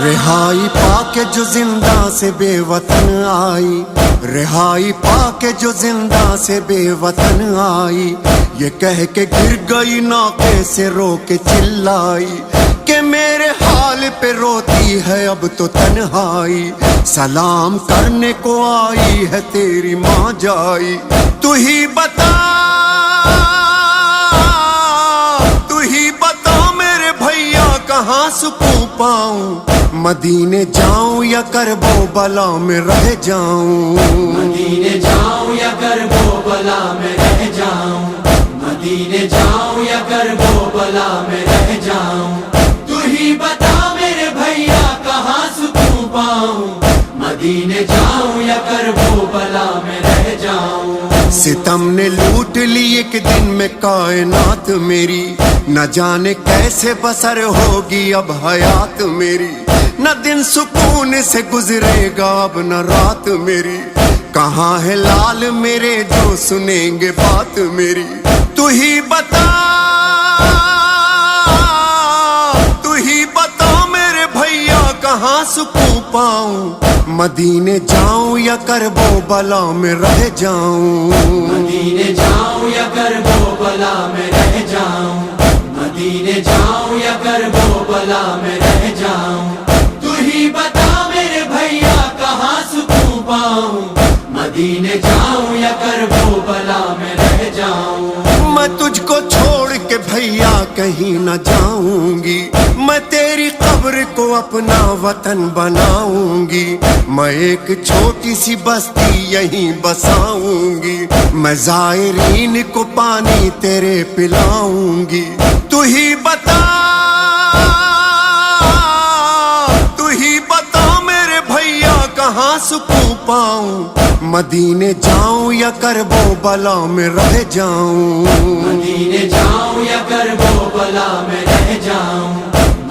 رہائی پا کے جو زندہ سے بے وطن آئی، رہائی پا کے جو زندہ سے بے وطن آئی، یہ کہہ کے گر گئی ناقے سے رو کے چلائی کہ میرے حال پہ روتی ہے اب تو تنہائی، سلام کرنے کو آئی ہے تیری ماں جائی، تو ہی بتا میرے بھیا کہاں سکون پاؤں، مدینے جاؤں یا کربو بلا میں رہ جاؤں، مدینے جاؤں یا کربو بلا میں رہ جاؤں، مدینے جاؤں یا کربو بلا میں رہ جاؤں، تو ہی بتا میرے بھیا کہاں سکون پاؤں، مدینے جاؤں یا کربو بلا میں رہ جاؤں۔ ستم نے لوٹ لی ایک دن میں کائنات میری، نہ جانے کیسے بسر ہوگی اب حیات میری، نہ دن سکون سے گزرے گا اب نہ رات میری، کہاں ہے لال میرے جو سنیں گے بات میری، تو ہی بتا میرے بھیا کہاں سکون پاؤں، مدینے جاؤں یا کربو بلا میں رہ جاؤں، مدینے جاؤں یا کربو بلا میں رہ جاؤں، مدینے جاؤں یا کربو بلا میں رہ جاؤں، تو ہی بتا میرے بھیا کہاں سکون پاؤں، مدینے جاؤں یا کربو بلا میں رہ جاؤں۔ میں تجھ کو چھوڑ کے بھیا کہیں نہ جاؤں گی، میں تیری قبر کو اپنا وطن بناؤں گی، میں ایک چھوٹی سی بستی یہیں بساؤں گی، میں زائرین کو پانی تیرے پلاؤں گی، تو ہی بتا میرے بھیا کہاں سکون پاؤں، مدینے جاؤں یا کربو بلا میں رہ جاؤں، مدینے جاؤں یا کربو بلا میں رہ جاؤں،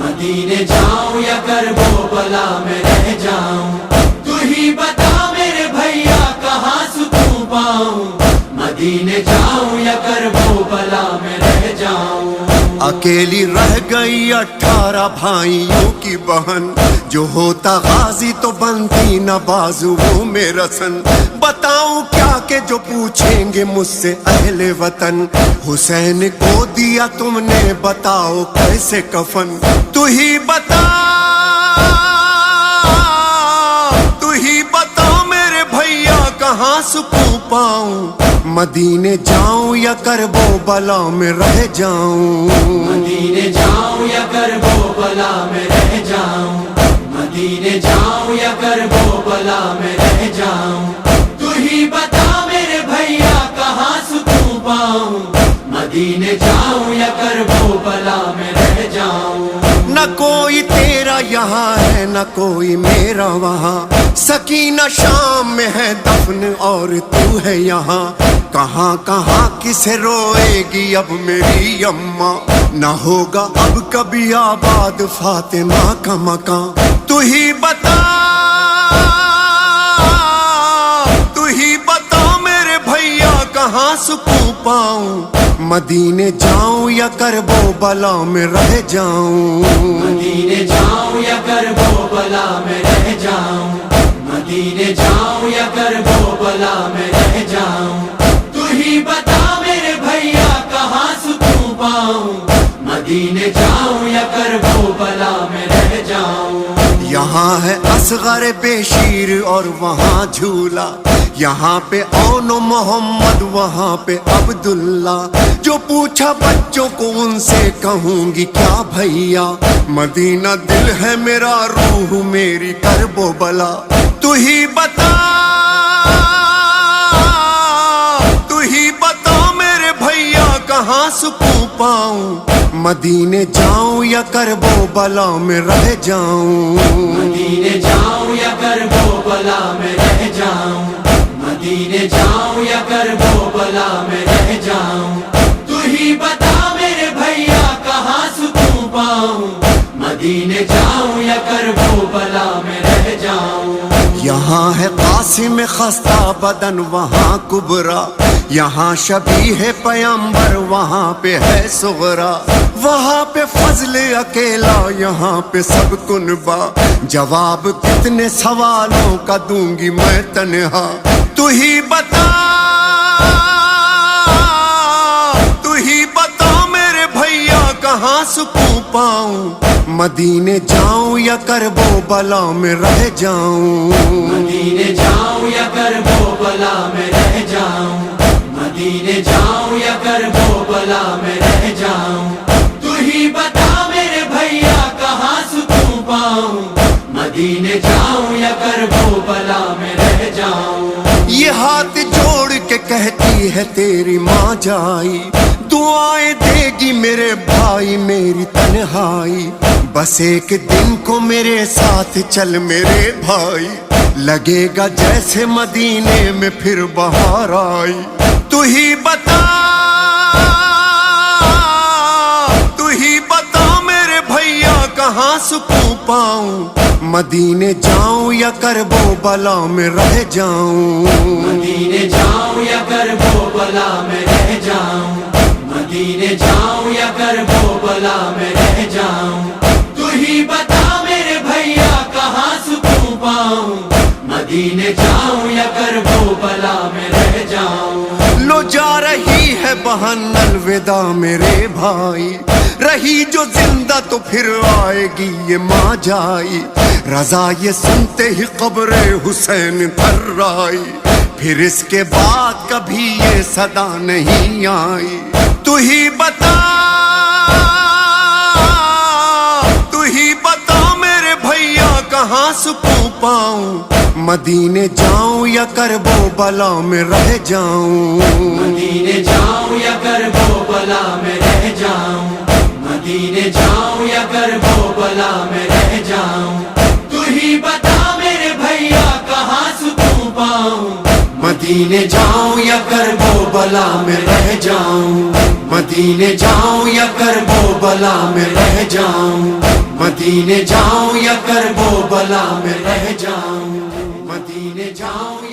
مدینے جاؤں یا کربو بلا میں رہ جاؤں، تو ہی بتا میرے بھیا کہاں سکون پاؤں، مدینے جاؤں یا کربو بلا میں رہ جاؤں۔ اکیلی رہ گئی 18 بھائیوں کی بہن، جو ہوتا غازی تو بنتی نہ بازوؤں میں رسن، بتاؤں کیا کہ جو پوچھیں گے مجھ سے اہل وطن، حسین کو دیا تم نے بتاؤ کیسے کفن، تو ہی بتا میرے بھیا کہاں سکون پاؤں، مدینے جاؤں یا کربو بلا میں رہ جاؤں، مدینے جاؤں یا کربو بلا میں رہ جاؤں، مدینے جاؤں یا کربو بلا میں رہ جاؤں، تو ہی بتا میرے بھیا کہاں سکون پاؤں، مدینے جاؤں یا کربو بلا میں رہ جاؤں۔ نہ کوئی تیرا یہاں ہے نہ کوئی میرا وہاں، سکینہ شام میں ہے دفن اور تو ہے یہاں، کہاں کہاں کسے روئے گی اب میری اماں، نہ ہوگا اب کبھی آباد فاطمہ کا مکان، تو ہی بتا میرے بھیا کہاں سکون پاؤں، مدینے جاؤں یا کربو بلا میں رہ جاؤں، مدینے جاؤں یا کربو بلا میں رہ جاؤں، مدینے جاؤں یا کربو بلا میں رہ جاؤں، تو ہی بتا میرے بھیا کہاں سکون پاؤں، مدینے جاؤں یا کربو بلا میں رہ جاؤں۔ یہاں ہے اصغر بشیر اور وہاں جھولا، یہاں پہ اون و محمد وہاں پہ عبداللہ، جو پوچھا بچوں کو ان سے کہوں گی کیا بھیا، مدینہ دل ہے میرا روح میری کربو بلا، تو ہی بتا میرے بھیا کہاں سکون پاؤں، مدینے جاؤں یا کربو بلا میں رہ جاؤں، مدینے جاؤں یا کربو بلا میں رہ جاؤں، مدینے جاؤں یا کربو بلا میں رہ جاؤں، تو ہی بتا میرے بھیا کہاں سکون پاؤں، مدینے جاؤں یا کربو بلا میں رہ جاؤں۔ یہاں ہے قاسم خستہ بدن وہاں کبرا، یہاں شبیہ پیمبر وہاں پہ ہے صغرا، وہاں پہ فضل اکیلا یہاں پہ سب کنبا، جواب کتنے سوالوں کا دوں گی میں تنہا، تو ہی بتا میرے بھیا کہاں سکون پاؤں، مدینے جاؤں یا کربو بلا میں رہ جاؤں، مدینے جاؤں یا کربو بلا میں رہ جاؤں، مدینے جاؤں یا کربو بلا میں رہ جاؤں، تو ہی بتا میرے بھیا کہاں سکون پاؤں، مدینے جاؤں یا کربو بلا میں رہ جاؤں۔ یہ ہاتھ جوڑ کے کہتی ہے تیری ماں جائی، دعائیں دے گی میرے بھائی میری تنہائی، بس ایک دن کو میرے ساتھ چل میرے بھائی، لگے گا جیسے مدینے میں پھر بہار آئی، تو ہی بتا میرے بھیا کہاں سکون پاؤں، مدینے جاؤں یا کربو بلا میں رہ جاؤں، مدینے جاؤں یا کربو بلا میں رہ جاؤں، مدینے جاؤں یا کربو بلا میں رہ جاؤں، تو ہی بتا میرے بھیا کہاں سکون پاؤں، مدینے جاؤں یا کربو بلا میں رہ جاؤں۔ لو جا رہی ہے بہن الوداع میرے بھائی، رہی جو زندہ تو پھر آئے گی یہ ماں جائی، رضا یہ سنتے ہی قبر حسین تھر آئی، پھر اس کے بعد کبھی یہ صدا نہیں آئی، تو ہی بتا میرے بھیا کہاں سکون پاؤں، مدینے جاؤں یا کربو بلا میں رہ جاؤں، مدینے جاؤں یا کربو بلا میں رہ جاؤں، مدینے جاؤں یا کربو بلا میں رہ جاؤں، تو ہی بتا میرے بھیا کہاں سکون پاؤں، مدینے جاؤں یا کربو بلا میں رہ جاؤں، مدینے جاؤں یا کربو بلا میں رہ جاؤں، مدینے جاؤں یا کربو بلا میں رہ جاؤں، مدینے جاؤں